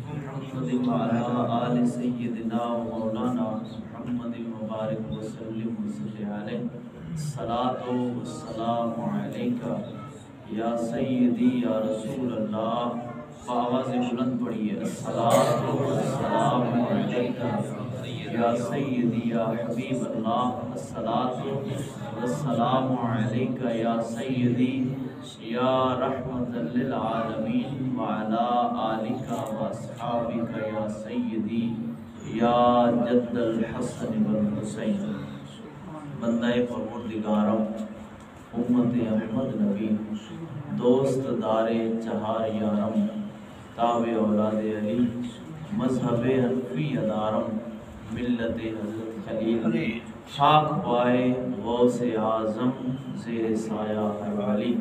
محمد وعلى آل سيدنا ومولانا محمد مبارک وسلم وصلی علیہ الصلاۃ والسلام علیک یا سیدی یا رسول اللہ. بآواز بلند پڑھیے الصلاۃ والسلام علیک یا سیدی یا حبیب اللہ. الصلاۃ والسلام علیک یا سیدی یا رحمت للعالمین وعلی آلک واصحابک یا سیدی یا جد الحسن والحسین. بندہ پروردگارم امت احمد نبی دوست دار چہار یارم تابع اولاد علی مذہب حنفی ادارم ملت حضرت خلیل خاک پائے غوث اعظم زیر سایہ حوالی.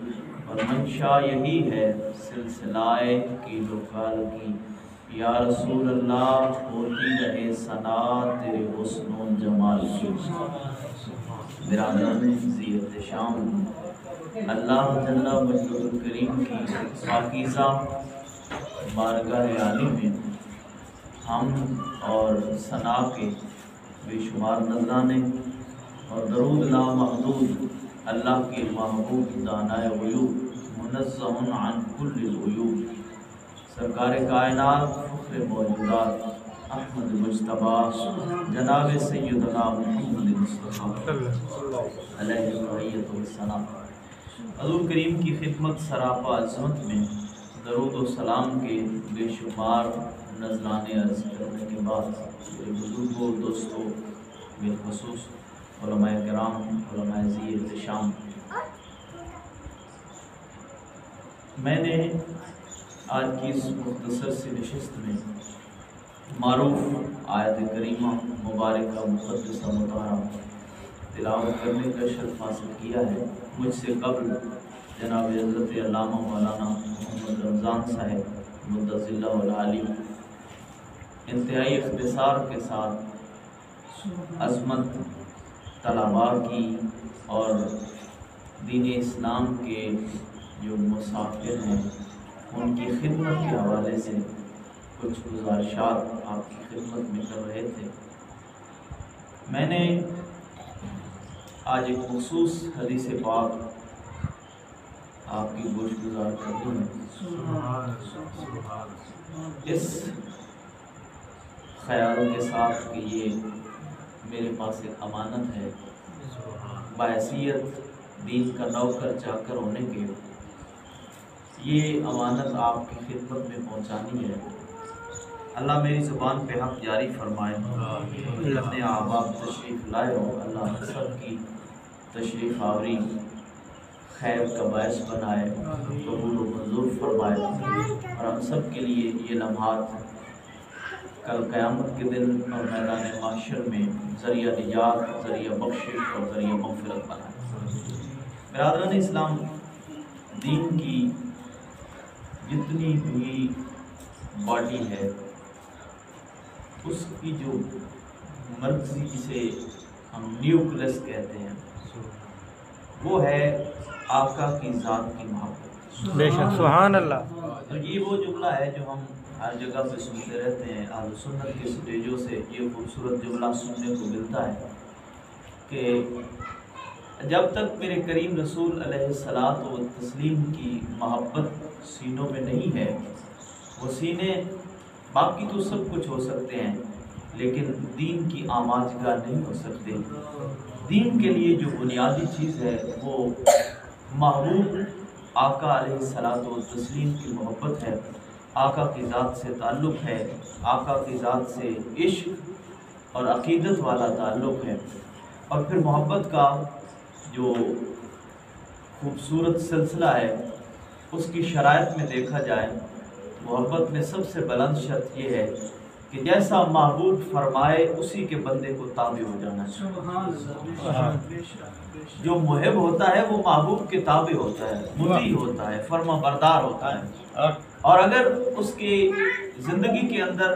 اور منشا یہی ہے سلسلہ کی لوکال کی. یا رسول اللہ ہوتی رہے ثنا تیرے حسن و جمال کی. برادران زیت شام، اللہ جل مجدہ الکریم کی پاکیزہ بارگاہ عالی میں ہم اور ثنا کے بے شمار نذرانے اور درود لامحدود اللہ کے محبوب دانائے غیوب منزہ عن کل العیوب سرکار کائنات فخر موجودات احمد مجتبیٰ جناب سیدنا محمد مصطفیٰ علیہ الصلاۃ والسلام. حضور کریم کی خدمت سراپا عظمت میں درود و سلام کے بے شمار نذرانے عرض کرنے کے بعد میرے بزرگوں دوستوں بالخصوص علماء کرام علماء ذی احتشام، میں نے آج کی اس مختصر سی نشست میں معروف آیت کریمہ مبارکہ مقدسہ مطہرہ تلاوت کرنے کا شرف حاصل کیا ہے. مجھ سے قبل جناب حضرت علامہ مولانا محمد رمضان صاحب مدث اللہ العالی انتہائی اختصار کے ساتھ عظمت طلباء کی اور دین اسلام کے جو مسافر ہیں ان کی خدمت کے حوالے سے کچھ گزارشات آپ کی خدمت میں کر رہے تھے. میں نے آج ایک مخصوص حدیث پاک آپ کی گوش گزار کرتی ہوں اس خیال کے ساتھ کہ یہ میرے پاس ایک امانت ہے بحیثیت دین کا نوکر چاکر ہونے کے. یہ امانت آپ کی خدمت میں پہنچانی ہے. اللہ میری زبان پہ حق جاری فرمائے. اپنے احباب تشریف لائے ہو، اللہ سب کی تشریف آوری خیر کا باعث بنائے، قبول و منظور فرمائے. اور ہم سب کے لیے یہ لمحات کل قیامت کے دن اور میدان محشر میں ذریعہ نجات، ذریعہ بخشش اور ذریعہ مغفرت بنائے. برادران اسلام، دین کی جتنی بھی باڈی ہے اس کی جو مرکزی جسے ہم نیوکلس کہتے ہیں وہ ہے آقا کی ذات کی محبت. بے شک سبحان اللہ. اور یہ وہ جملہ ہے جو ہم ہر جگہ پہ سنتے رہتے ہیں. اہل سنت کے سٹیجوں سے یہ خوبصورت جملہ سننے کو ملتا ہے کہ جب تک میرے کریم رسول علیہ الصلاۃ والتسلیم کی محبت سینوں میں نہیں ہے، وہ سینے باقی تو سب کچھ ہو سکتے ہیں لیکن دین کی آماجگاہ نہیں ہو سکتے. دین کے لیے جو بنیادی چیز ہے وہ محبوب آقا علیہ الصلاۃ والتسلیم کی محبت ہے، آقا کی ذات سے تعلق ہے، آقا کی ذات سے عشق اور عقیدت والا تعلق ہے. اور پھر محبت کا جو خوبصورت سلسلہ ہے اس کی شرائط میں دیکھا جائے، محبت میں سب سے بلند شرط یہ ہے کہ جیسا محبوب فرمائے اسی کے بندے کو تابع ہو جانا چاہیے. جو محب ہوتا ہے وہ محبوب کے تابع ہوتا ہے، مطیع ہوتا ہے، فرما بردار ہوتا ہے. اور اگر اس کی زندگی کے اندر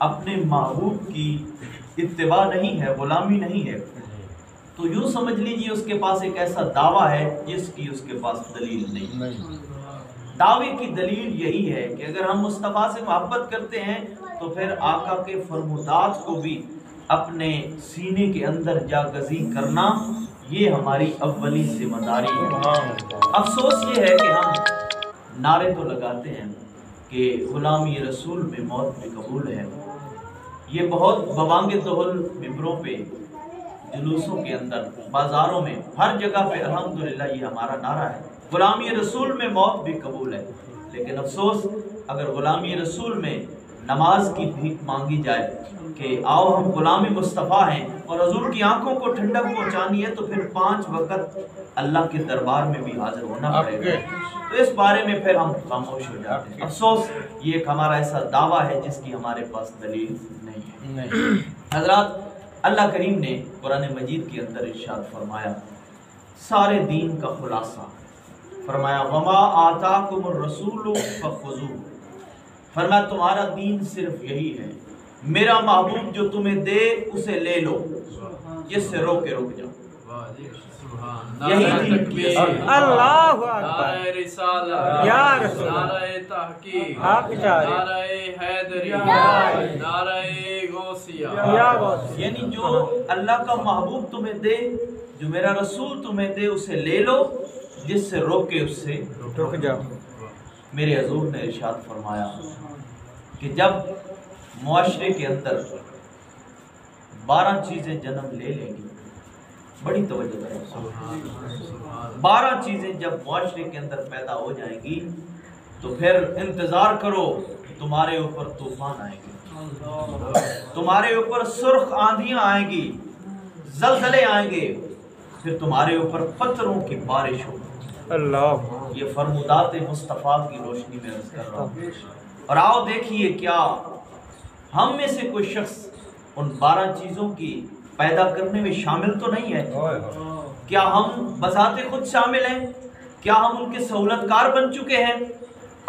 اپنے محبوب کی اتباع نہیں ہے، غلامی نہیں ہے، تو یوں سمجھ لیجیے اس کے پاس ایک ایسا دعویٰ ہے جس کی اس کے پاس دلیل نہیں. दावे की दलील यही है कि अगर हम मुस्तफ़ा से मोहब्बत करते हैं तो फिर आका के फरमुदात को भी अपने सीने के अंदर जागज़ी करना ये हमारी अव्वली जिम्मेदारी है। अफसोस ये है कि हम नारे तो लगाते हैं कि गुलामी रसूल में मौत भी कबूल है, ये बहुत बवांगे तोहल मिंबरों पे, जुलूसों के अंदर, बाज़ारों में, हर जगह पे अल्हम्दुलिल्लाह ये हमारा नारा है, गुलामी रसूल में मौत भी कबूल है। लेकिन अफसोस अगर गुलामी रसूल में नमाज की भीख मांगी जाए कि आओ हम गुलामी मुस्तफ़ा हैं और हजूर की आंखों को ठंडक पहुंचानी है, तो फिर 5 वक्त अल्लाह के दरबार में भी हाजिर होना पड़ेगा। तो इस बारे में फिर हम खामोश हो जाते हैं। अफसोस ये एक हमारा ऐसा दावा है जिसकी हमारे पास दलील नहीं है। हजरात, अल्लाह करीम ने कुरान मजीद के अंदर इरशाद फरमाया, सारे दीन का खुलासा फरमाया, वमा आताकुमुर रसूलु फखुज़ू, फरमाया तुम्हारा दीन सिर्फ यही है, मेरा महबूब जो तुम्हें दे उसे ले लो, जिससे रोके रुक जाओ। यही दीन। अल्लाहु अकबर। या रसूल, नारे तहकीक, आप इजाज़त। नारे हैदरी, नारे गौसिया। या गौसिया। यानी जो अल्लाह का महबूब तुम्हें दे, जो मेरा रसूल तुम्हें दे उसे ले लो, जिससे रोके उससे रुक जाओ। मेरे हजूर ने इरशाद फरमाया कि जब मुआशरे के अंदर 12 चीजें जन्म ले लेंगी, बड़ी तवज्जो करें, 12 चीजें जब मुआशरे के अंदर पैदा हो जाएंगी तो फिर इंतजार करो, तुम्हारे ऊपर तूफान आएंगे, तुम्हारे ऊपर सुर्ख आंधियां आएंगी, जलजले आएंगे, फिर तुम्हारे ऊपर पत्थरों की बारिश होगी। अल्लाह, ये फरमुदात मुस्तफ़ा की रोशनी में अर्ज़ कर रहा हूँ। और आओ देखिए, क्या हम में से कोई शख्स उन 12 चीज़ों की पैदा करने में शामिल तो नहीं है? क्या हम बजाते खुद शामिल हैं? क्या हम उनके सहूलतकार बन चुके हैं?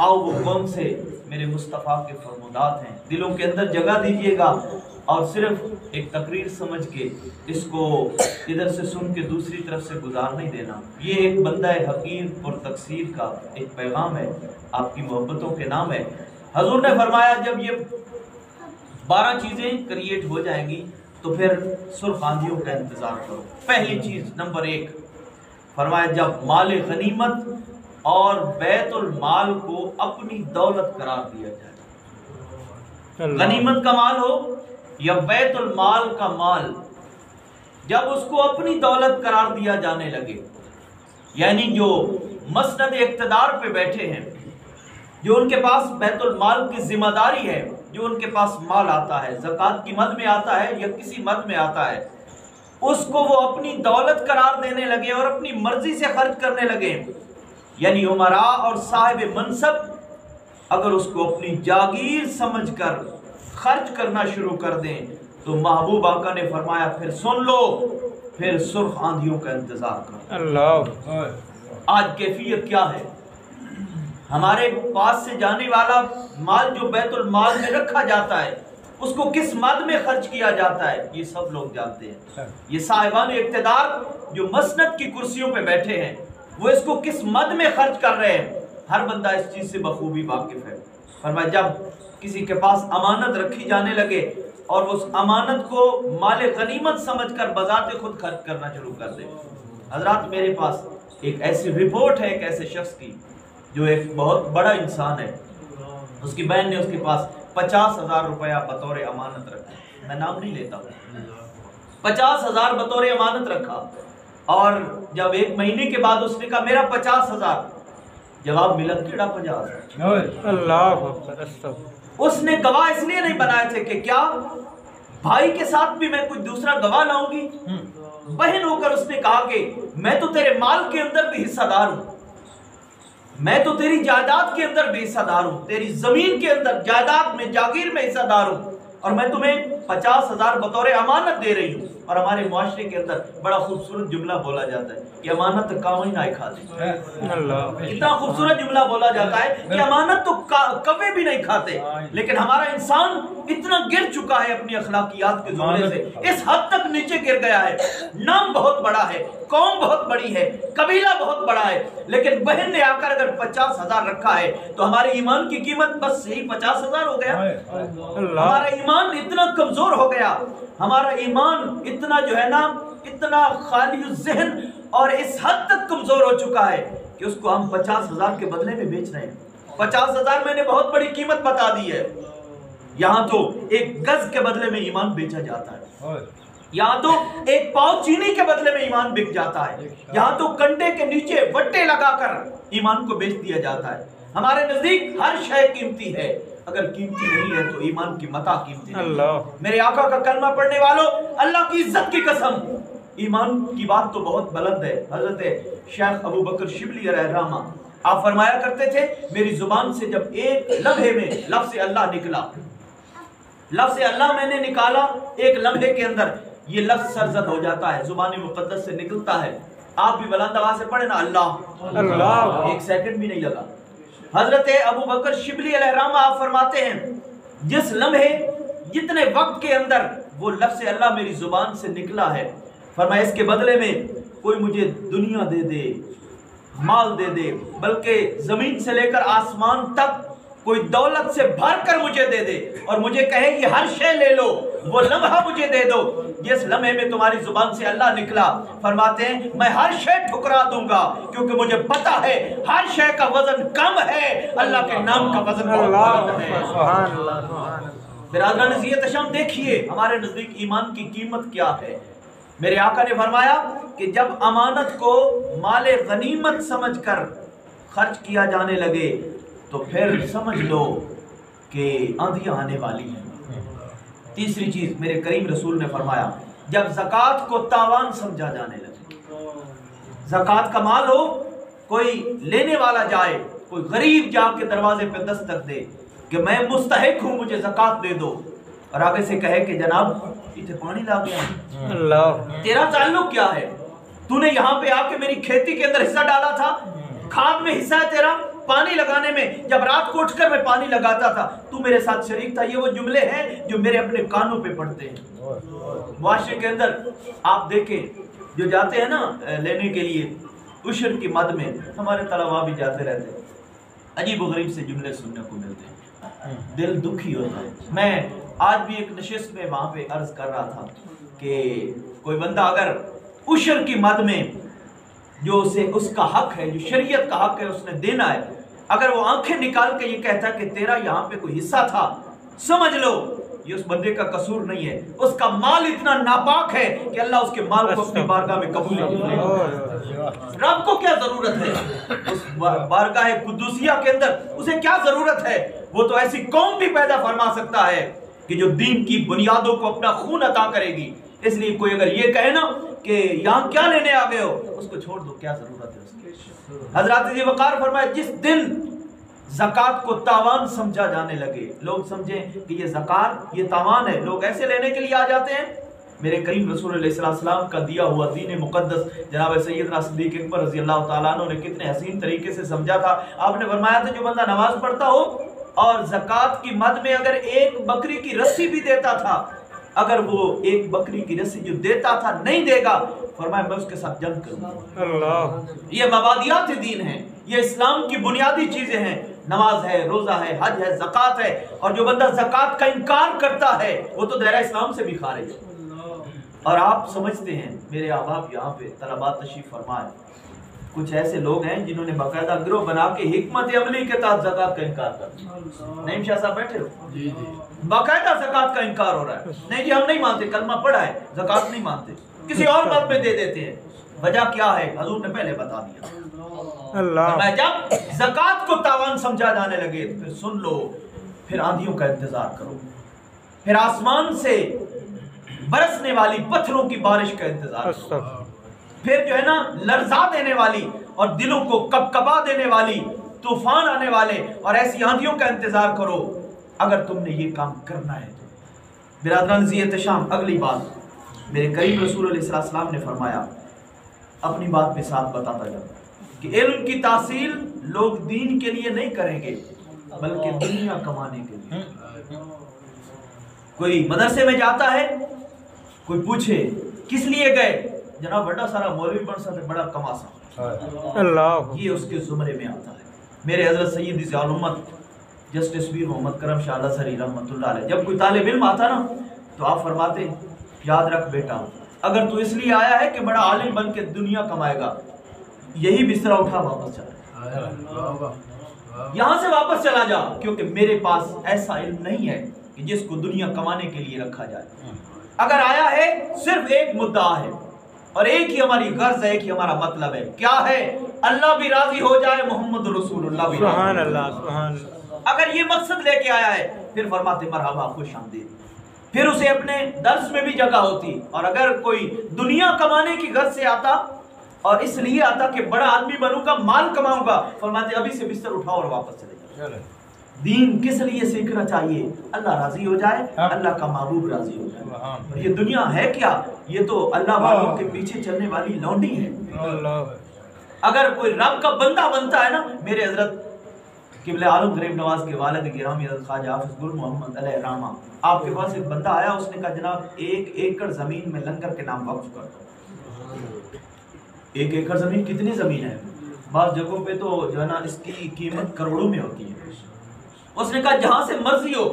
आओ वो कौन से मेरे मुस्तफ़ा के फरमुदात हैं, दिलों के अंदर जगह दीजिएगा और सिर्फ एक तकरीर समझ के इसको इधर से सुन के दूसरी तरफ से गुजार नहीं देना। ये एक बंदा हकीर और तकसीर का एक पैगाम है, आपकी मोहब्बतों के नाम है। हजूर ने फरमाया जब ये 12 चीज़ें क्रिएट हो जाएंगी तो फिर सुर्ख आंधियों का इंतज़ार करो। पहली चीज़ नंबर 1 फरमाया, जब माल गनीमत और बैतुल माल को अपनी दौलत करार दिया जाए, गनीमत का माल हो या बैतुल माल का माल, जब उसको अपनी दौलत करार दिया जाने लगे, यानी जो मसनद इक़्तिदार पे बैठे हैं, जो उनके पास बैतुल माल की जिम्मेदारी है, जो उनके पास माल आता है, ज़कात की मद में आता है या किसी मद में आता है, उसको वो अपनी दौलत करार देने लगे और अपनी मर्जी से खर्च करने लगे। यानी उमरा और साहिब मनसब अगर उसको अपनी जागीर समझकर खर्च करना शुरू कर दें तो महबूब आका ने फरमाया फिर सुन लो, फिर सुर्ख आंधियों का इंतजार करो। अल्लाह, आज कैफियत क्या है? हमारे पास से जाने वाला माल जो बैतुल माल में रखा जाता है उसको किस मद में खर्च किया जाता है ये सब लोग जानते हैं। ये साहिबान इक़्तिदार जो मसनद की कुर्सियों पे बैठे हैं वो इसको किस मद में खर्च कर रहे हैं, हर बंदा इस चीज से बखूबी वाकिफ है। फरमाया जब किसी के पास अमानत रखी जाने लगे और उस अमानत को माले गनीमत समझकर बजाते खुद खर्च करना शुरू कर दे। हजरात, मेरे पास एक ऐसी रिपोर्ट है एक ऐसे शख्स की जो एक बहुत बड़ा इंसान है, उसकी बहन ने उसके पास 50,000 रुपया बतौर अमानत रखा। मैं नाम नहीं लेता हूँ, 50,000 बतौर अमानत रखा और जब 1 महीने के बाद उसने कहा मेरा 50,000, जवाब मिला केड़ा 50,000। अल्लाह, उसने गवाह इसलिए नहीं बनाए थे कि क्या भाई के साथ भी मैं कुछ दूसरा गवाह लाऊंगी? बहन होकर उसने कहा कि मैं तो तेरे माल के अंदर भी हिस्सादार हूं, मैं तो तेरी जायदाद के अंदर भी हिस्सादार हूं, तेरी जमीन के अंदर जायदाद में जागीर में हिस्सादार हूं और मैं तुम्हें 50,000 बतौर अमानत दे रही हूँ। और हमारे मुआशरे के अंदर बड़ा खूबसूरत जुमला बोला जाता है कि अमानत तो काम ही ना खाते। इतना खूबसूरत जुमला बोला जाता है कि अमानत तो कभी भी नहीं खाते, लेकिन हमारा इंसान इतना गिर चुका है अपनी अखलाकियात के जुमले से, इस हद तक नीचे गिर गया है। नाम बहुत बड़ा है, कौम बहुत बड़ी है, कबीला बहुत बड़ा है, लेकिन बहन ने आकर अगर 50,000 रखा है तो हमारे ईमान की कीमत बस यही 50,000 हो गया। हमारा ईमान इतना कमजोर हो गया, हमारा ईमान इतना जो है ना, इतना खाली ज़हन और इस हद तक कमजोर हो चुका है कि उसको हम 50,000 के बदले में बेच रहे हैं। 50,000 मैंने बहुत बड़ी कीमत बता दी है। यहाँ तो एक गज के बदले में ईमान बेचा जाता है, यहाँ तो एक पाव चीनी के बदले में ईमान बिक जाता है, यहाँ तो कंडे के नीचे वट्टे लगाकर ईमान को बेच दिया जाता है। हमारे नजदीक हर शय कीमती है, अगर कीमती नहीं है तो ईमान की मता कीमती नहीं। मेरे आका का कलमा पढ़ने वालों, अल्लाह की इज्जत की कसम, ईमान की बात तो बहुत बुलंद है। हजरत शेख अबू बकर शिबली रहमा आप फरमाया करते थे, मेरी जुबान से जब एक लम्हे में लफ्ज़ अल्लाह निकला, लफ्ज़ अल्लाह मैंने निकाला, एक लम्हे के अंदर ये लफ्ज़ सरजद हो जाता है, जुबान मुक़द्दस से निकलता है। आप भी बुलंद आवाज़ से पढ़े ना, अल्लाह अल्लाह, एक सेकंड भी नहीं लगा। हजरत अबू बकर शिबली अलैहिर्रहमा आप फरमाते हैं, जिस लम्हे जितने वक्त के अंदर वो लफ्ज़ अल्लाह मेरी जुबान से निकला है, फरमाया इसके बदले में कोई मुझे दुनिया दे दे, माल दे दे, बल्कि जमीन से लेकर आसमान तक कोई दौलत से भर कर मुझे दे दे और मुझे कहे कि हर शय ले लो, वो लम्हा मुझे दे दो, जिस लम्हे में तुम्हारी जुबान से अल्लाह निकला, फरमाते हैं मैं हर शय ठुकरा दूंगा, क्योंकि मुझे पता है हर शय का वजन कम है, अल्लाह के नाम का वजन बहुत है। बिरादरान अज़ीज़ तशम, देखिए हमारे नजदीक ईमान की कीमत क्या है। मेरे आका ने फरमाया कि जब अमानत को माले गनीमत समझकर खर्च किया जाने लगे तो फिर समझ लो कि आंधियां आने वाली हैं। तीसरी चीज मेरे करीम रसूल ने फरमाया, जब ज़कात को तावान समझा जाने लगे, ज़कात का माल हो, कोई लेने वाला जाए, कोई गरीब जाके दरवाजे पे दस्तक दे कि मैं मुस्तहिक हूं, मुझे ज़कात दे दो, और आगे से कहे कि जनाब इतने पानी ला गया, तेरा ताल्लुक क्या है? तूने यहाँ पे आके मेरी खेती के अंदर हिस्सा डाला था, खाद में हिस्सा है तेरा, पानी लगाने में, जब रात को उठकर मैं पानी लगाता था तू मेरे साथ शरीक था। ये वो जुमले हैं जो मेरे अपने कानों पे पड़ते हैं। मुआशरे के अंदर आप देखें, जो जाते हैं ना लेने के लिए उशर की मद में, हमारे तलबा भी जाते रहते हैं, अजीब व गरीब से जुमले सुनने को मिलते हैं, दिल दुखी होता है। मैं आज भी एक नशिस्त में वहाँ पे अर्ज कर रहा था कि कोई बंदा अगर उशर की मद में जो उसे उसका हक है, जो शरीयत का हक है उसने देना है, अगर वो आंखें निकाल के ये कहता है कि तेरा यहाँ पे कोई हिस्सा था, समझ लो ये उस बंदे का कसूर नहीं है, उसका माल इतना नापाक है कि अल्लाह उसके माल को अपनी बारगाह में कबूल करे। रब को क्या जरूरत है उस बारगाह कुद्दूसिया के अंदर, उसे क्या जरूरत है? वो तो ऐसी कौम भी पैदा फरमा सकता है कि जो दीन की बुनियादों को अपना खून अता करेगी। इसलिए कोई अगर ये कहे ना कि यहाँ क्या लेने आ गए हो, उसको छोड़ दो, क्या जरूरत है उसकी। हजरत जी वकार फरमाए, जिस दिन ज़कात को तावान समझा जाने लगे, लोग समझें कि ये ज़कात ये तावान है, लोग ऐसे लेने के लिए आ जाते हैं। मेरे करीम रसूल अलैहि सलाम का दिया हुआ दीन मुक़द्दस जनाब सैयदना सिद्दीक़ अकबर रज़ी अल्लाह तआला अन्हु ने कितने हसीन तरीके से समझा था। आपने फरमाया था, जो बंदा नमाज पढ़ता हो और ज़कात की मद में अगर एक बकरी की रस्सी भी देता था, अगर वो एक बकरी की रस्सी जो देता था नहीं देगा, फरमाया मैं उसके साथ जंग करूंगा। अल्लाह, ये मबादियात दीन है, ये इस्लाम की बुनियादी चीजें हैं। नमाज है, रोजा है, हज है, ज़कात है, और जो बंदा ज़कात का इनकार करता है वो तो दायरा इस्लाम से भी खारिज है। और आप समझते हैं, मेरे अहबाब यहाँ पे तलबा तशरीफ फरमाए, कुछ ऐसे लोग हैं जिन्होंने बाकायदा गिरोह बना के हिकमत अमली के तहत ज़कात का इनकार कर। नईम शाह साहब बैठे हो, बाकायदा ज़कात का इनकार हो रहा है, नहीं जी हम नहीं मानते, कलमा पढ़ा है, ज़कात नहीं मानते, किसी और मत में दे देते हैं। वजह क्या है? हजूर ने पहले बता दिया। अल्लाह, जब ज़कात को तावान समझा जाने लगे फिर सुन लो, फिर आंधियों का इंतजार करो, फिर आसमान से बरसने वाली पत्थरों की बारिश का इंतजार करो, फिर जो है ना लर्जा देने वाली और दिलों को कपकपा देने वाली तूफान आने वाले और ऐसी आंधियों का इंतजार करो। अगर तुमने ये काम करना है برادران ذی احتشام، اگلی بات میرے کریم رسول علیہ السلام نے فرمایا، اپنی بات بھی ساتھ بتاتا جاؤ کہ علم کی تحصیل لوگ دین کے لیے نہیں کریں گے بلکہ دنیا کمانے کے لیے۔ کوئی مدرسے میں جاتا ہے، کوئی پوچھے کس لیے گئے، جناب بڑا سارا مولوی بن سکتے، بڑا کما سکتے، اللہ یہ اس کے زمرے میں آتا ہے۔ میرے حضرت سید ضیاء الامت جسٹس پیر محمد کرم شاہ الازہری رحمۃ اللہ علیہ، جب کوئی طالب علم آتا نا تو آپ فرماتے یاد رکھ بیٹا، اگر تو اس لیے آیا ہے کہ بڑا عالم بن کے دنیا کمائے گا، یہی بستر اٹھا واپس چلا، یہاں سے واپس چلا جا، کیونکہ میرے پاس ایسا علم نہیں ہے کہ جس کو دنیا کمانے کے لیے رکھا جائے۔ اگر آیا ہے صرف ایک مدعا ہے اور ایک ہی ہماری غرض ہے، ایک ہی ہمارا مطلب ہے، کیا ہے؟ اللہ بھی راضی ہو جائے، محمد رسول اللہ بھی راضی ہو سبحان جائے۔ اللہ سبحان اللہ۔ اگر یہ مقصد لے کے آیا ہے پھر فرماتے مرحبا، خوش آمدید، پھر اسے اپنے درس میں بھی جگہ ہوتی۔ اور اگر کوئی دنیا کمانے کی غرض سے آتا اور اس لیے آتا کہ بڑا آدمی بنوں گا، مال کماؤں گا، فرماتے ابھی سے بستر اٹھاؤ اور واپس چلے جاؤ۔ دین کس لیے سیکھنا چاہیے؟ اللہ راضی ہو جائے، اللہ کا محبوب راضی ہو جائے۔ اور یہ دنیا ہے کیا؟ یہ تو اللہ والوں کے پیچھے چلنے والی لونڈی ہے۔ اگر کوئی رب کا بندہ بنتا ہے نا، میرے حضرت قبلہ عالم غریب نواز کے والد گرامی حضرت خواجہ حافظ گل محمد علیہ رحمہ، آپ کے پاس ایک بندہ آیا، اس نے کہا جناب 1 ایکڑ زمین میں لنگر کے نام وقف کر دو۔ 1 ایکڑ زمین کتنی زمین ہے؟ بعض جگہوں پہ تو جو ہے نا اس کی قیمت کروڑوں میں ہوتی ہے۔ اس نے کہا جہاں سے مرضی ہو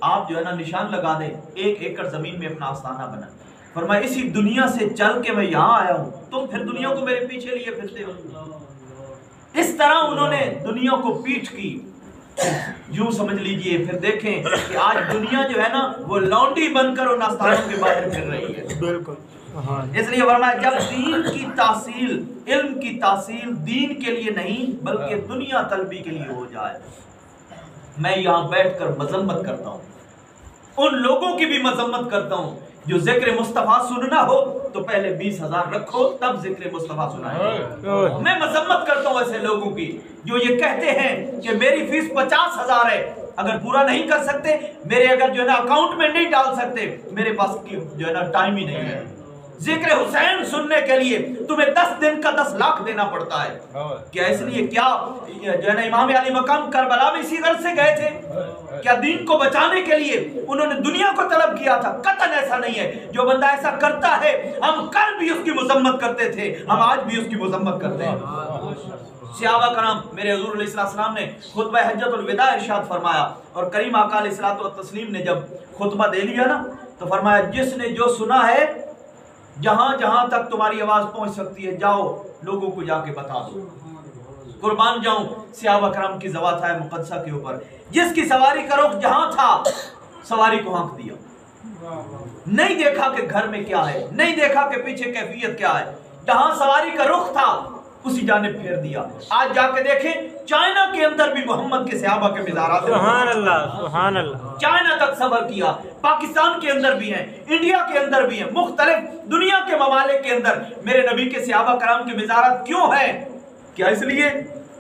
آپ جو ہے نا نشان لگا دیں، 1 ایکڑ زمین میں اپنا آستانہ بنا۔ فرمایا اسی دنیا سے چل کے میں یہاں آیا ہوں، تم پھر دنیا کو میرے پیچھے لیے پھرتے ہو۔ اس طرح انہوں نے دنیا کو پیٹ کی، یوں سمجھ لیجئے۔ پھر دیکھیں کہ آج دنیا جو ہے نا وہ لونڈی بن کر ان آستانوں کے باہر پھر رہی ہے۔ بالکل۔ اس لیے فرمایا جب دین کی تحصیل، علم کی تحصیل دین کے لیے نہیں بلکہ دنیا طلبی کے لیے ہو جائے، میں یہاں بیٹھ کر مذمت کرتا ہوں، ان لوگوں کی بھی مذمت کرتا ہوں جو ذکر مصطفیٰ سننا ہو تو پہلے 20,000 رکھو تب ذکر مصطفیٰ سنائیں۔ میں مذمت کرتا ہوں ایسے لوگوں کی جو یہ کہتے ہیں کہ میری فیس 50,000 ہے، اگر پورا نہیں کر سکتے، میرے اگر جو ہے نا اکاؤنٹ میں نہیں ڈال سکتے، میرے پاس جو ہے نا ٹائم ہی نہیں ہے۔ ذکر حسین سننے کے لیے تمہیں 10 دن کا 10 لاکھ دینا پڑتا ہے۔ کیا اس لیے کیا جو ہے نا امام علی مقام کربلا میں اسی غرض سے گئے تھے؟ کیا دین کو بچانے کے لیے انہوں نے دنیا کو طلب کیا تھا؟ قطعاً ایسا نہیں ہے۔ جو بندہ ایسا کرتا ہے، ہم کل بھی اس کی مذمت کرتے تھے، ہم آج بھی اس کی مذمت کرتے ہیں۔ صحابہ کرام، میرے حضور علیہ السلام نے خطبہ حجت الوداع ارشاد فرمایا، اور کریم آقا علیہ الصلوۃ والتسلیم نے جب خطبہ دے لیا نا تو فرمایا جس نے جو سنا ہے، جہاں جہاں تک تمہاری آواز پہنچ سکتی ہے جاؤ لوگوں کو جا کے بتا دو۔ قربان جاؤں صحابہ کرام کی زوات ہے مقدسہ کے اوپر، جس کی سواری کا رخ جہاں تھا سواری کو ہانک دیا، نہیں دیکھا کہ گھر میں کیا ہے، نہیں دیکھا کہ پیچھے کیفیت کیا ہے، جہاں سواری کا رخ تھا اسی جانب پھیر دیا۔ آج جا کے دیکھیں چائنا کے اندر بھی محمد کے صحابہ کے مزارات ہیں۔ سبحان اللہ سبحان اللہ۔ چائنا تک سفر کیا، پاکستان کے اندر بھی ہیں، انڈیا کے اندر بھی ہیں، مختلف دنیا کے ممالک کے اندر میرے نبی کے صحابہ کرام کے مزارات کیوں ہیں؟ کیا اس لیے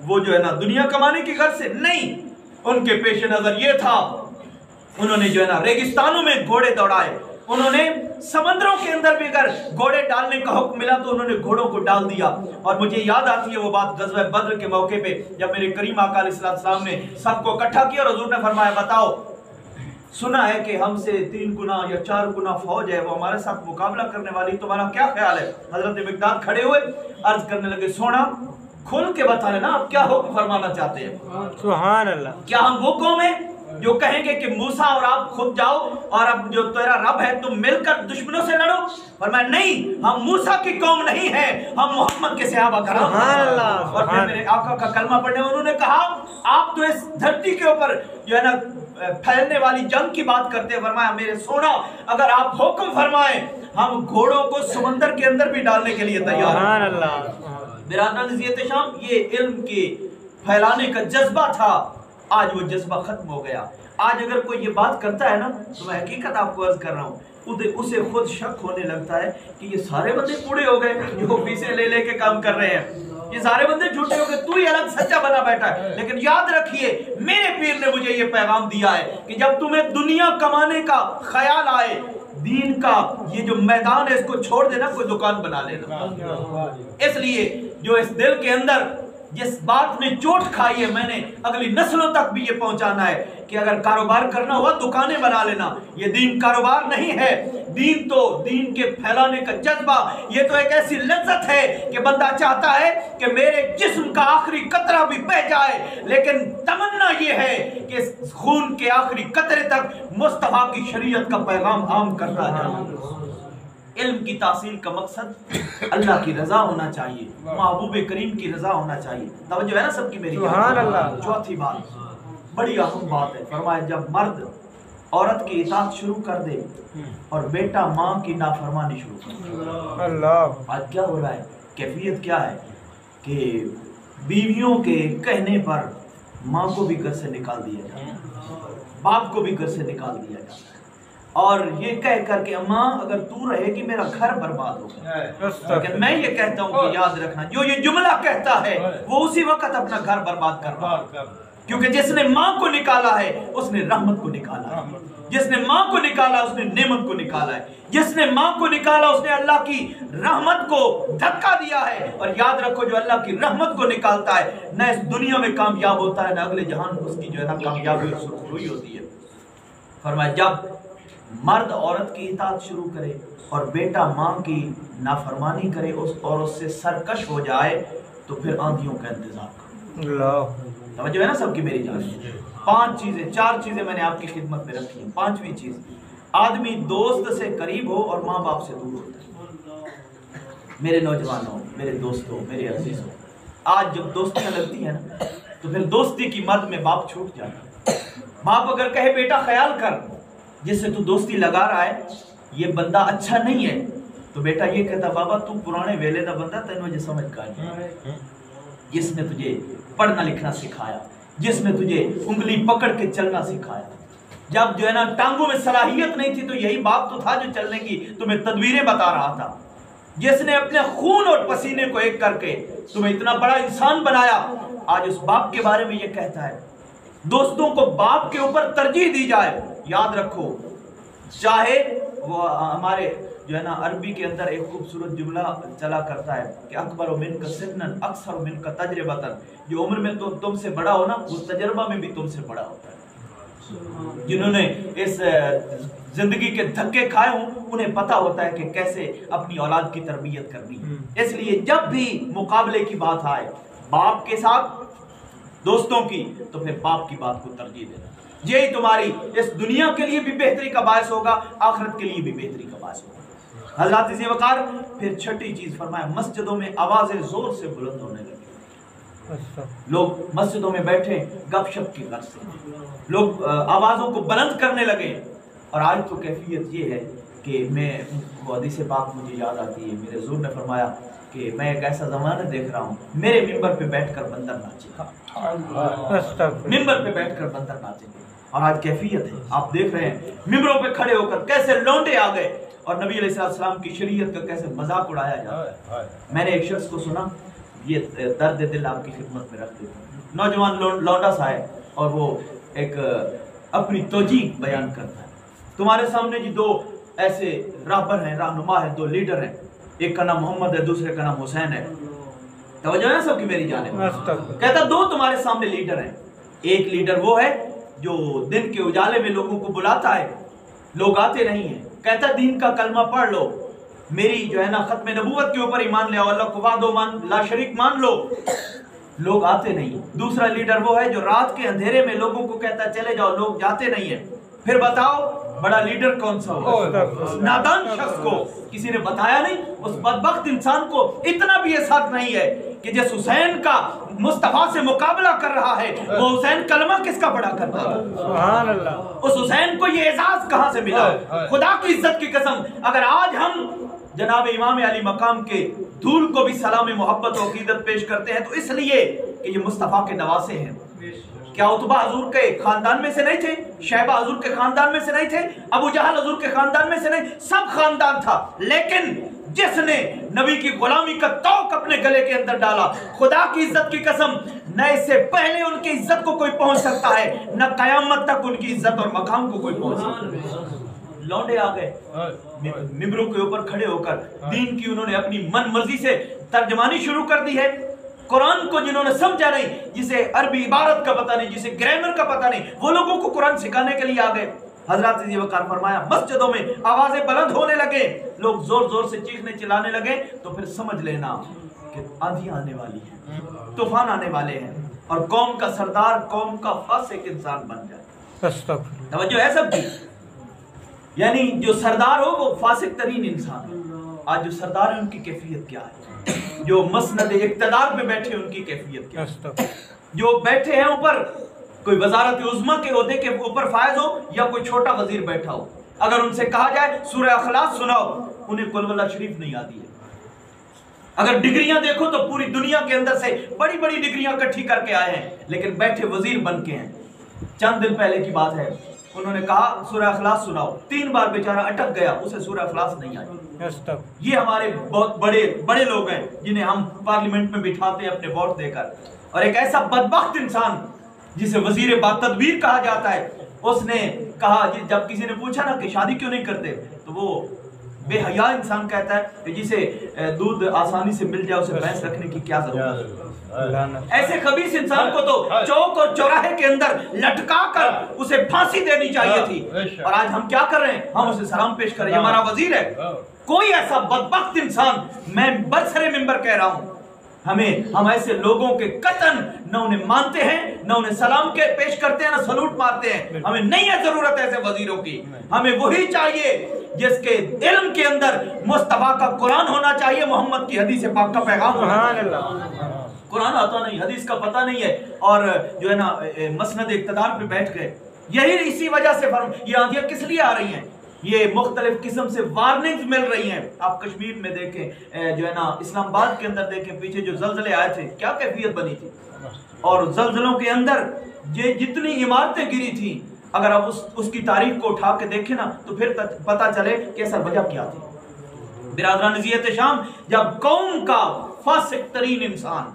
وہ جو ہے نا دنیا کمانے کی غرض سے؟ نہیں، ان کے پیش نظر یہ تھا، انہوں نے جو ہے نا ریگستانوں میں گھوڑے دوڑائے، انہوں نے سمندروں کے اندر بھی اگر گھوڑے ڈالنے کا حکم ملا تو انہوں نے گھوڑوں کو ڈال دیا۔ اور مجھے یاد آتی ہے وہ بات غزوہ بدر کے موقع پہ جب میرے کریم آقا علیہ السلام نے سب کو اکٹھا کیا اور حضور نے فرمایا بتاؤ، سنا ہے کہ ہم سے 3 گنا یا 4 گنا فوج ہے، وہ ہمارے ساتھ مقابلہ کرنے والی، تمہارا کیا خیال ہے؟ حضرت مقداد کھڑے ہوئے عرض کرنے لگے سونا کھول کے بتائیں نا آپ کیا حکم فرمانا چاہتے ہیں۔ سبحان اللہ۔ کیا ہم وہ قوم ہیں جو کہیں گے کہ موسیٰ اور آپ خود جاؤ اور اب جو تیرا رب ہے تم مل کر دشمنوں سے لڑو؟ فرمایا نہیں، ہم موسیٰ کی قوم نہیں ہیں، ہم محمد کے صحابہ کرام۔ سبحان اللہ۔ اور پھر میرے آقا کا کلمہ پڑھنے انہوں نے کہا آپ تو اس دھرتی کے اوپر جو ہے نا پھیلنے والی جنگ کی بات کرتے ہیں۔ فرمایا میرے سونا اگر آپ حکم فرمائیں ہم گھوڑوں کو سمندر کے اندر بھی ڈالنے کے لیے تیار ہیں۔ سبحان اللہ۔ برادران ذی احتشام، یہ علم کے پھیلانے کا جذبہ تھا، آج وہ جذبہ ختم ہو گیا۔ آج اگر کوئی یہ بات کرتا ہے نا تو میں حقیقت آپ کو عرض کر رہا ہوں، اسے خود شک ہونے لگتا ہے کہ یہ سارے بندے کوڑے ہو گئے جو فیسیں لے لے کے کام کر رہے ہیں۔ ये सारे बंदे झूठे हो गए, तू ही अलग सच्चा बना बैठा है। लेकिन याद रखिए मेरे पीर ने मुझे ये पैगाम दिया है कि जब तुम्हें दुनिया कमाने का ख्याल आए, दीन का ये जो मैदान है इसको छोड़ देना, कोई दुकान बना लेना। इसलिए जो इस दिल के अंदर जिस बात ने चोट खाई है, मैंने अगली नस्लों तक भी ये पहुंचाना है कि अगर कारोबार करना हुआ दुकानें बना लेना। ये दीन कारोबार नहीं है, दीन तो दीन के फैलाने का जज्बा, ये तो एक ऐसी लज्जत है कि बंदा चाहता है कि मेरे जिस्म का आखिरी कतरा भी बह जाए, लेकिन तमन्ना ये है कि इस खून के आखिरी कतरे तक मुस्तफा की शरीयत का पैगाम आम करता जाए। इल्म की तासील का मकसद अल्लाह की रजा होना चाहिए, महबूब करीम की रजा होना चाहिए। तवज्जो है ना सबकी मेरी? सुभान अल्लाह। चौथी बात बड़ी अहम बात है, फरमाया जब मर्द औरत की इताअत शुरू कर दे और बेटा माँ की नाफरमानी शुरू कर दे। अल्लाह। आज क्या हो रहा है, कैफियत क्या है कि बीवियों के कहने पर माँ को भी घर से निकाल दिया जाता है, बाप को भी घर से निकाल दिया जाता है, और ये कह करके अम्मा अगर तू रहेगी मेरा घर बर्बाद होगा। लेकिन मैं ये कहता हूँ कि याद रखना, जो ये जुमला कहता है वो उसी वक्त अपना घर बर्बाद कर रहा है, क्योंकि जिसने माँ को निकाला है उसने रहमत को निकाला है, जिसने माँ को निकाला उसने नेमत को निकाला है, जिसने माँ को निकाला उसने अल्लाह की रहमत को धक्का दिया है। और याद रखो जो अल्लाह की रहमत को निकालता है न इस दुनिया में कामयाब होता है, न अगले जहान उसकी जो है ना कामयाबी हुई होती है। फरमाया जब मर्द औरत की इताअत शुरू करे और बेटा माँ की नाफरमानी करे और उससे सरकश हो जाए तो फिर आंधियों का इंतजार करो। समझो है ना सबकी मेरी जान? 5 चीजें, 4 चीजें मैंने आपकी खिदमत में रखी हैं। 5वीं चीज, आदमी दोस्त से करीब हो और माँ बाप से दूर होता है। मेरे नौजवानों, मेरे दोस्तों, मेरे अजीजों, आज जब दोस्तियां लगती हैं ना तो फिर दोस्ती की मद में बाप छूट जाता है। बाप अगर कहे बेटा ख्याल कर, जिससे तू दोस्ती लगा रहा है ये बंदा अच्छा नहीं है, तो बेटा ये कहता बाबा तू पुराने वेले का बंदा, तेन मुझे समझ का नहीं, जिसने तुझे पढ़ना लिखना सिखाया, जिसने तुझे उंगली पकड़ के चलना सिखाया, जब जो है ना टांगों में सलाहियत नहीं थी तो यही बाप तो था जो चलने की तुम्हें तदबीरें बता रहा था, जिसने अपने खून और पसीने को एक करके तुम्हें इतना बड़ा इंसान बनाया, आज उस बाप के बारे में ये कहता है। दोस्तों को बाप के ऊपर तरजीह दी जाए। याद रखो, चाहे वो हमारे जो है ना अरबी के अंदर एक खूबसूरत जुमला चला करता है कि अकबर मिन का सिन्नन अक्सर मिन का तजरबतन, जो उम्र में तो तुमसे बड़ा हो ना वो तजर्बा में भी तुमसे बड़ा होता है। जिन्होंने इस जिंदगी के धक्के खाए हों उन्हें पता होता है कि कैसे अपनी औलाद की तरबियत करनी है। इसलिए जब भी मुकाबले की बात आए बाप के साथ दोस्तों की, तो फिर बाप की बात को तरजीह देना, यही तुम्हारी इस दुनिया के लिए भी बेहतरी का बायस होगा, आखिरत के लिए भी बेहतरी का बायस होगा। हज़रत इसी वकार फिर छठी चीज फरमाया, मस्जिदों में आवाजें जोर से बुलंद होने लगी। लोग मस्जिदों में बैठे गपशप की गर्ज से लोग आवाजों को बुलंद करने लगे। और आज तो कैफियत ये है कि मैं वो हदीस पाक मुझे याद आती है, मेरे हुज़ूर ने फरमाया कि मैं एक ऐसा ज़माना देख रहा हूँ मेरे मिंबर पे बैठकर बंदर नाचेगा, मिंबर पे बैठकर बंदर नाचेंगे। और आज कैफियत है, आप देख रहे हैं मिंबरों पे खड़े होकर कैसे लौंडे आ गए और नबी अलैहिस्सलाम की शरीयत का कैसे मजाक उड़ाया जाता है। मैंने एक शख्स को सुना, ये दर्द दिल आपकी खिदमत में रख देता हूं। नौजवान लौंडा सा है और वो एक अपनी तोजी बयान करता है। तुम्हारे सामने जी 2 ऐसे राहबर हैं, रहनुमा हैं, 2 लीडर हैं, एक का नाम मोहम्मद है, दूसरे का नाम हुसैन है। तवज्जो है सबकी मेरी जानिब? कहता 2 तुम्हारे सामने लीडर हैं। एक लीडर वो है जो दिन के उजाले में लोगों को बुलाता है, लोग आते नहीं है, कहता दीन का कलमा पढ़ लो, मेरी जो है ना खत्म नबूवत के ऊपर ईमान ले आओ, अल्लाह को वादो मान ला शरीक मान लो, लोग आते नहीं। दूसरा लीडर वो है जो रात के अंधेरे में लोगों को कहता चले जाओ, लोग जाते नहीं है। फिर बताओ बड़ा लीडर कौन सा होगा? उस नादान शख्स को किसी ने बताया नहीं, उस बदबख्त इंसान को इतना भी एहसास नहीं है कि जिस हुसैन का मुस्तफा से मुकाबला कर रहा है वो हुसैन कलमा किसका पढ़ा करता है। सुभान अल्लाह। उस हुसैन को ये एहसास कहां से मिला? खुदा की इज्जत की कसम, अगर आज हम जनाब इमाम अली मकाम के धूल को भी सलाम मोहब्बत और अकीदत पेश करते हैं तो इसलिए कि ये मुस्तफा के नवासे हैं। क्या उतबा हजूर के खानदान में से नहीं थे? शैबा हजूर के खानदान में से नहीं थे? अबू जहल हजूर के खानदान में से नहीं? सब खानदान था, लेकिन جس نے نبی کی غلامی کا توق اپنے گلے کے اندر ڈالا، خدا کی عزت کی قسم نہ اس سے پہلے ان کی عزت کو کوئی پہنچ سکتا ہے، نہ قیامت تک ان کی عزت اور مقام کو کوئی پہنچ سکتا ہے۔ لونڈے آ گئے ممبروں کے اوپر کھڑے ہو کر دین کی انہوں نے اپنی من مرضی سے ترجمانی شروع کر دی ہے۔ قرآن کو جنہوں نے سمجھا نہیں، جسے عربی عبارت کا پتہ نہیں، جسے گرامر کا پتہ نہیں، وہ لوگوں کو قرآن سکھانے کے لیے آ گئے۔ حضرات عزیز وقار فرمایا مسجدوں میں آوازیں بلند ہونے لگے، لوگ زور زور سے چیخنے چلانے لگے، تو پھر سمجھ لینا کہ آندھی آنے والی ہے، طوفان آنے والے ہیں، اور قوم کا سردار قوم کا فاسق انسان بن جائے۔ توجہ ہے سب کی، یعنی جو سردار ہو وہ فاسق ترین انسان ہے۔ آج جو سردار ہیں ان کی کیفیت کیا ہے؟ جو مسند اقتدار پہ بیٹھے ان کی کیفیت کیا ہے؟ جو بیٹھے ہیں اوپر، کوئی وزارت عظمیٰ کے عہدے کے اوپر فائز ہو یا کوئی چھوٹا وزیر بیٹھا ہو، اگر ان سے کہا جائے سورہ اخلاص سناؤ، انہیں قل واللہ شریف نہیں آتی ہے۔ اگر ڈگریاں دیکھو تو پوری دنیا کے اندر سے بڑی بڑی ڈگریاں اکٹھی کر کے آئے ہیں، لیکن بیٹھے وزیر بن کے ہیں۔ چند دن پہلے کی بات ہے، انہوں نے کہا سورہ اخلاص سناؤ، 3 بار بیچارہ اٹک گیا، اسے سورہ اخلاص نہیں آئی۔ یہ ہمارے بہت بڑے لوگ ہیں جنہیں ہم پارلیمنٹ میں بٹھاتے ہیں اپنے ووٹ دے کر، اور ایک ایسا بدبخت انسان جسے وزیر با تدبیر کہا جاتا ہے، اس نے کہا، جب کسی نے پوچھا نا کہ شادی کیوں نہیں کرتے، تو وہ بے حیا انسان کہتا ہے کہ جسے دودھ آسانی سے مل جائے اسے بھینس رکھنے کی کیا ضرورت ہے۔ ایسے خبیث انسان کو تو چوک اور چوراہے کے اندر لٹکا کر اسے پھانسی دینی چاہیے تھی، اور آج ہم کیا کر رہے ہیں؟ ہم اسے سلام پیش کریں، یہ ہمارا وزیر ہے۔ کوئی ایسا بدبخت انسان، میں برسر ممبر کہہ رہا ہوں، ہم ایسے لوگوں کے قطعاً نہ انہیں مانتے ہیں، نہ انہیں سلام کے پیش کرتے ہیں، نہ سلوٹ مارتے ہیں۔ ہمیں نہیں ہے ضرورت ایسے وزیروں کی، ہمیں وہی چاہیے جس کے علم کے اندر مصطفیٰ کا قرآن ہونا چاہیے، محمد کی حدیث پاک کا پیغام ہونا چاہیے۔ قرآن آتا نہیں، حدیث کا پتہ نہیں ہے، اور جو ہے نا مسند اقتدار پہ بیٹھ گئے۔ یہی اسی وجہ سے یہ آندھیاں کس لیے آ رہی ہیں؟ یہ مختلف قسم سے وارننگز مل رہی ہیں۔ آپ کشمیر میں دیکھیں، جو ہے نا اسلام آباد کے اندر دیکھیں، پیچھے جو زلزلے آئے تھے کیا کیفیت بنی تھی، اور زلزلوں کے اندر جتنی عمارتیں گری تھیں، اگر آپ اس کی تاریخ کو اٹھا کے دیکھیں نا تو پھر پتہ چلے کہ اصل وجہ کیا تھی۔ برادران عزیزِ شام، جب قوم کا فاسق ترین انسان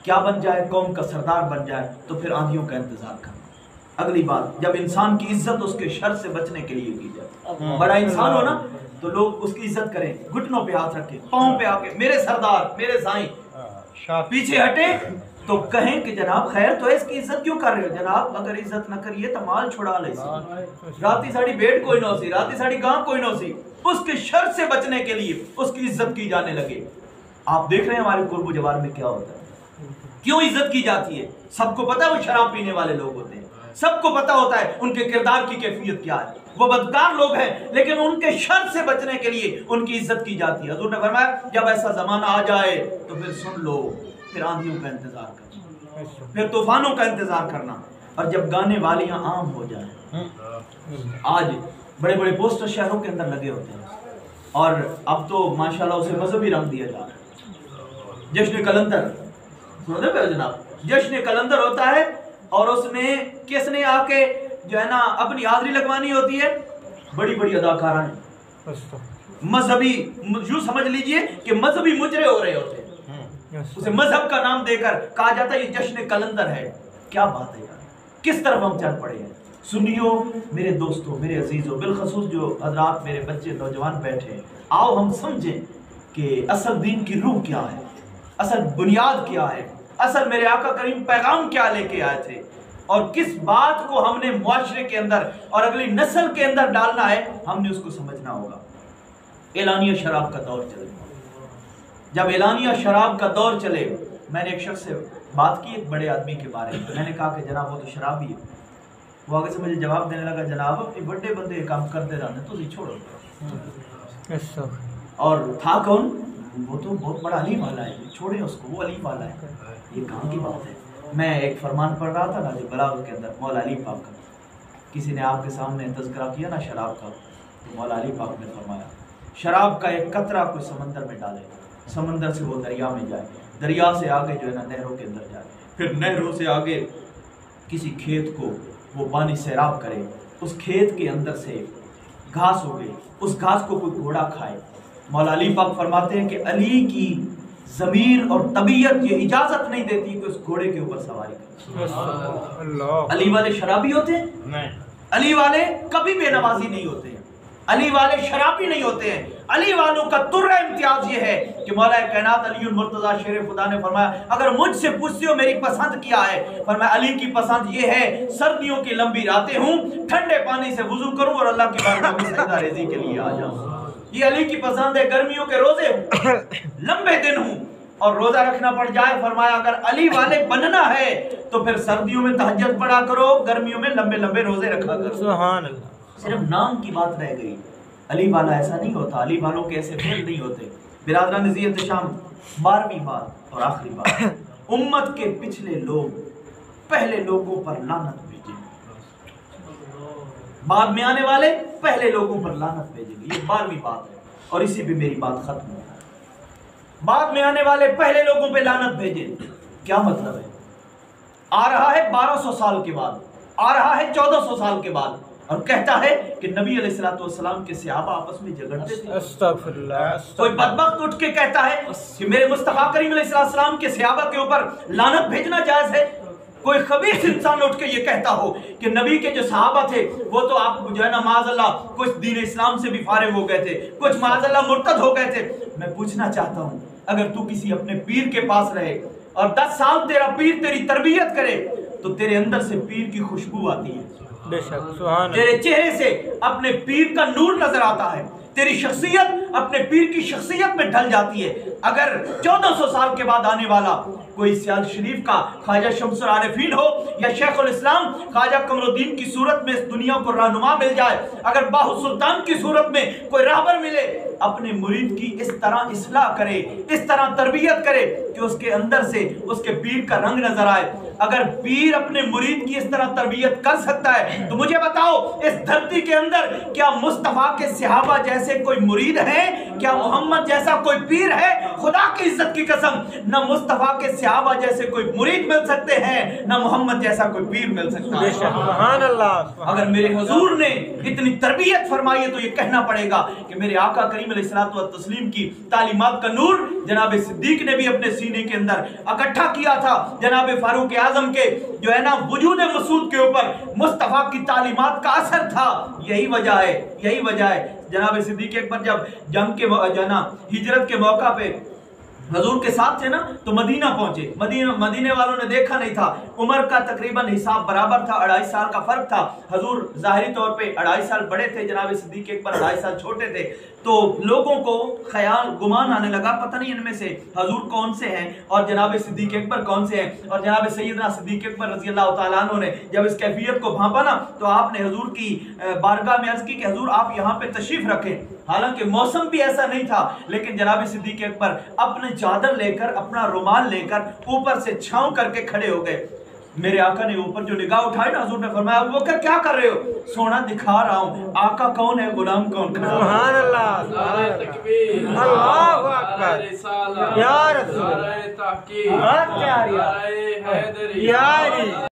کیا بن جائے، قوم کا سردار بن جائے، تو پھر آندھیوں کا انتظار کرنا۔ اگلی بات، جب انسان کی عزت اس کے شر سے بچنے کے لیے کی جائے، بڑا انسان ہو نا تو لوگ اس کی عزت کریں، گھٹنوں پہ ہاتھ رکھیں، پاؤں پہ آ کے میرے سردار، میرے سائیں، پیچھے ہٹے تو کہیں کہ جناب خیر تو ہے، اس کی عزت کیوں کر رہے ہو؟ جناب اگر عزت نہ کریے تو مال چھڑا لے سی، راتی ساڑی بیٹ کوئی نہ سی، راتی ساڑی گاں کوئی نہ سی، اس کے شر سے بچنے کے لیے اس کی عزت کی جانے لگے۔ آپ دیکھ رہے ہیں ہمارے قرب و جوار میں کیا ہوتا ہے، کیوں عزت کی جاتی ہے؟ سب کو پتا ہے وہ شراب پینے والے لوگ ہوتے ہیں، سب کو پتا ہوتا ہے ان کے کردار کی کیفیت کیا ہے، وہ بدکار لوگ ہیں، لیکن ان کے شر سے بچنے کے لیے ان کی عزت کی جاتی ہے۔ حضور نے فرمایا جب ایسا زمانہ آ جائے تو پھر سن لو، پھر آندھیوں کا انتظار کرنا، پھر طوفانوں کا انتظار کرنا، اور جب گانے والیاں عام ہو جائیں۔ آج بڑے بڑے پوسٹر شہروں کے اندر لگے ہوتے ہیں، اور اب تو ماشاءاللہ اسے مذہبی رنگ دیا جا رہا ہے۔ جشن کلندر سنتے پہ جناب، جشن کلندر ہوتا ہے، اور اس میں کس نے آ کے جو ہے نا اپنی حاضری لگوانی ہوتی ہے؟ بڑی بڑی اداکارہ نے، مذہبی، یوں سمجھ لیجئے کہ مذہبی مجرے ہو رہے ہوتے ہیں، اسے مذہب کا نام دے کر کہا جاتا ہے یہ جشن کلندر ہے۔ کیا بات ہے یار، کس طرف ہم چل پڑے ہیں؟ سنیو میرے دوستو، میرے عزیزو، بالخصوص جو حضرات میرے بچے نوجوان بیٹھے، آؤ ہم سمجھیں کہ اصل دین کی روح کیا ہے، اصل بنیاد کیا ہے، اصل میرے آقا کریم پیغام کیا لے کے آئے تھے، اور کس بات کو ہم نے معاشرے کے اندر اور اگلی نسل کے اندر ڈالنا ہے، ہم نے اس کو سمجھنا ہوگا۔ اعلانیہ شراب کا دور چلے، جب اعلانیہ شراب کا دور چلے، میں نے ایک شخص سے بات کی، ایک بڑے آدمی کے بارے میں، میں نے کہا کہ جناب وہ تو شرابی ہے۔ وہ آگے سے مجھے جواب دینے لگا، جناب اپنے بڑے بندے کام کرتے رہنے تو اسی چھوڑو۔ اور تھا کون؟ وہ تو بہت بڑا علیم والا ہے، چھوڑیں اس کو، وہ علیم والا ہے۔ یہ کہاں کی بات ہے؟ میں ایک فرمان پڑھ رہا تھا نا جو بلاغت کے اندر مولا علی پاک کا، کسی نے آپ کے سامنے تذکرہ کیا نا شراب کا، تو مولا علی پاک نے فرمایا شراب کا ایک قطرہ کوئی سمندر میں ڈالے، سمندر سے وہ دریا میں جائے، دریا سے آگے جو ہے نا نہروں کے اندر جائے، پھر نہروں سے آگے کسی کھیت کو وہ پانی سیراب کرے، اس کھیت کے اندر سے گھاس ہو گئی، اس گھاس کو کوئی گھوڑا کھائے، मौला अली पाक फरमाते हैं कि अली की ज़मीर और तबीयत ये इजाज़त नहीं देती कि उस घोड़े के ऊपर सवारी करें। अली वाले शराबी होते हैं नहीं, अली वाले कभी बेनमाजी नहीं होते हैं, अली वाले शराबी नहीं होते हैं। अली वालों का तुर्रा इम्तियाज ये है कि मौला कायनात अली मुर्तज़ा शेर खुदा ने फरमाया, अगर मुझसे पूछते हो मेरी पसंद क्या है, फरमाया अली की पसंद ये है सर्दियों की लंबी रातें हूँ, ठंडे पानी से वुजू करूँ और अल्लाह की बारगाह में सजदा रेज़ी के लिए आ जाऊँ। ये अली की पसंद है। गर्मियों के रोजे लंबे दिन हूँ और रोजा रखना पड़ जाए, फरमाया अगर अली वाले बनना है तो फिर सर्दियों में तहज्जुद पढ़ा करो, गर्मियों में लंबे लंबे रोजे रखा करो। सुभान अल्लाह। सिर्फ नाम की बात रह गई, अली वाला ऐसा नहीं होता, अली वालों के ऐसे फेल नहीं होते। बिरादरान ज़ियत शाम, 12वीं बात और आखिरी बात, उम्मत के पिछले लोग पहले लोगों पर लानत भेजेंगे, बाद में आने वाले पहले लोगों पर लानत भेजेंगे। ये 12वीं बात है और इसी पे मेरी बात खत्म है। बाद में आने वाले पहले लोगों पे लानत भेजे, क्या मतलब है? आ रहा है 1200 साल के बाद, आ रहा है 1400 साल के बाद और कहता है कि नबी अलैहिस्सलाम के सहाबा आपस में झगड़ते थे। अस्तगफिरुल्लाह। कोई बदबख्त उठ के कहता है कि मेरे मुस्तफा करीम अलैहिस्सलाम के सहाबा के ऊपर लानत भेजना जायज है। कोई खबीस इंसान उठ के ये कहता हो कि नबी के जो सहाबा थे वो तो आप जो है ना माज़अल्लाह कुछ दीन इस्लाम से भी फारिग हो गए थे, कुछ माज़अल्लाह मुर्तद हो गए थे। मैं पूछना चाहता हूँ, अगर तू किसी अपने पीर के पास रहे और 10 साल तेरा पीर तेरी तरबियत करे तो तेरे अंदर से पीर की खुशबू आती है, बेशक सुभान अल्लाह। तेरे चेहरे से अपने पीर का नूर नजर आता है, तेरी शख्सियत अपने पीर की शख्सियत में ढल जाती है। अगर 1400 साल के बाद आने वाला कोई सियाल शरीफ का ख्वाजा शम्सुल आरिफीन हो या शेखुल इस्लाम ख्वाजा कमरुद्दीन की सूरत में इस दुनिया को रहनुमा मिल जाए, अगर बाहु सुल्तान की सूरत में कोई रहबर मिले, अपने मुरीद की इस तरह इस्लाह करे, इस तरह तरबियत करे कि उसके अंदर से उसके पीर का रंग नजर आए। अगर पीर अपने मुरीद की इस तरह तरबियत कर सकता है तो मुझे बताओ इस धरती के अंदर क्या मुस्तफा के सहाबा जैसे कोई मुरीद है? क्या मोहम्मद जैसा कोई पीर है? खुदा की इज्जत की कसम, न मुस्तफा के सहाबा जैसे कोई मुरीद मिल सकते हैं, न मोहम्मद जैसा कोई पीर मिल सकता है। सुभान अल्लाह। अगर मेरे हुजूर ने इतनी तरबियत फरमाई है तो ये कहना पड़ेगा कि मेरे आका करीम अलैहिस्सलातु व तस्लीम की तालीमात का नूर जनाब सिद्दीक ने भी अपने सीने के अंदर इकट्ठा किया था। जनाब फारूक आजम के जो है ना वजूद मसूद के ऊपर मुस्तफा की तालीमात का असर था। यही वजह है, यही वजह है। जनाब सिद्दीक अकबर जब जंग के जो ना हिजरत के मौका पे हजूर के साथ थे ना तो मदीना पहुंचे। मदीने वालों ने देखा नहीं था, उम्र का तकरीबन हिसाब बराबर था, 2.5 साल का फर्क था। हजूर जाहिरी तौर पे 2.5 साल बड़े थे, जनाब सिद्दीक अकबर 2.5 साल छोटे थे। तो लोगों को ख्याल गुमान आने लगा पता नहीं इनमें से हजूर कौन से हैं और जनाब सिद्दीक अकबर कौन से हैं। और जनाब सैयदना सिद्दीक अकबर रज़ी अल्लाह तआला अन्हु ने जब इस कैफियत को भांपा ना तो आपने हजूर की बारगाह में अर्ज की कि हजूर आप यहाँ पे तशरीफ रखें। हालांकि मौसम भी ऐसा नहीं था, लेकिन जनाब सिद्दीक अकबर अपने चादर लेकर, अपना रुमाल लेकर ऊपर से छांव करके खड़े हो गए। मेरे आका ने ऊपर जो निगाह उठाई ना, हजूर ने फरमाया अबू बकर क्या कर रहे हो? सोना दिखा रहा हूँ, आका कौन है, गुलाम कौन? सुभान अल्लाह, अल्लाहु अकबर, या रसूल, या